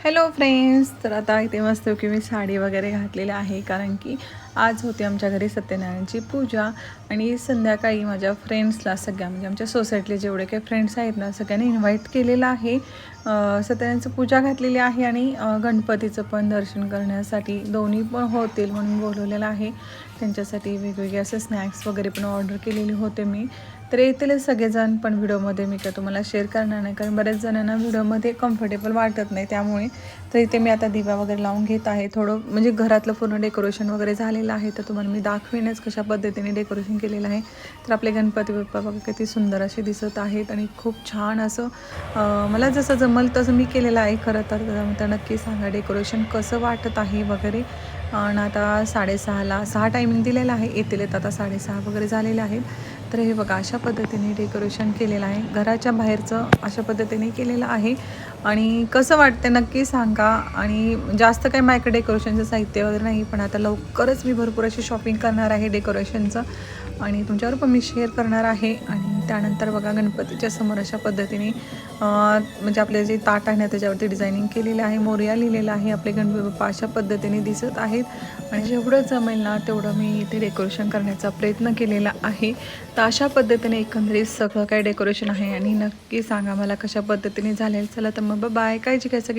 Hello friends, तर आता इथे मस्त की मी साडी वगैरे घातलेली आहे, कारण की आज होती आमच्या घरी सत्यनारायणची पूजा. आणि संध्याकाळी माझ्या फ्रेंड्सला सगळ्या म्हणजे आमच्या सोसायटीले जेवढे काही फ्रेंड्स आहेत ना, सगळ्यांनी इन्व्हाइट केलेलं आहे. सत्यनारायणची पूजा घातलेली आहे आणि गणपतीचं पण दर्शन करण्यासाठी दोन्ही पण होतील म्हणून बोलवलेलं आहे. त्यांच्यासाठी वेगवेगळे असं स्नॅक्स वगैरे पण ऑर्डर केलेले होते मी. तर येतीलच सगळेजण, पण व्हिडिओमध्ये मी काय तुम्हाला शेअर करणार नाही, कारण बऱ्याच जणांना व्हिडिओमध्ये कम्फर्टेबल वाटत नाही. त्यामुळे तर इथे मी आता दिवा वगैरे लावून घेत आहे. थोडं म्हणजे घरातलं पूर्ण डेकोरेशन वगैरे झालेलं आहे, तर तुम्हाला मी दाखवेनच कशा पद्धतीने डेकोरेशन केलेलं आहे. तर आपले गणपती बाप्पा बघा किती सुंदर असे दिसत आहेत आणि खूप छान असं मला जसं जमल तसं मी केलेलं आहे खरं तर नक्की सांगा डेकोरेशन कसं वाटत आहे वगैरे. आणि आता 6:30ला 6 टायमिंग दिलेलं आहे, येतील आता 6:30 वगैरे झालेले आहेत. तर हे बघा अशा पद्धतीने डेकोरेशन केलेलं आहे, घराच्या बाहेरचं अशा पद्धतीने केलेलं आहे. आणि कसं वाटतं नक्की सांगा. आणि जास्त काही माझ्याकडे डेकोरेशनचं साहित्य वगैरे नाही, पण आता लवकरच मी भरपूर अशी शॉपिंग करणार आहे डेकोरेशनचं आणि तुमच्यावर पण मी शेअर करणार आहे. आणि त्यानंतर बघा गणपतीच्या समोर अशा पद्धतीने म्हणजे आपले जे ताट आहे ना त्याच्यावरती डिझायनिंग केलेलं आहे, मोरया लिहिलेलं आहे, आपले गणपती बाप्पा अशा पद्धतीने दिसत आहेत. आणि जेवढं जमेल ना तेवढं मी इथे डेकोरेशन करण्याचा प्रयत्न केलेला आहे. तर अशा पद्धतीने एकंदरीत सगळं काही डेकोरेशन आहे. आणि नक्की सांगा मला कशा पद्धतीने झालेलं. चला तर मग बाय, काळजी घ्या सगळी.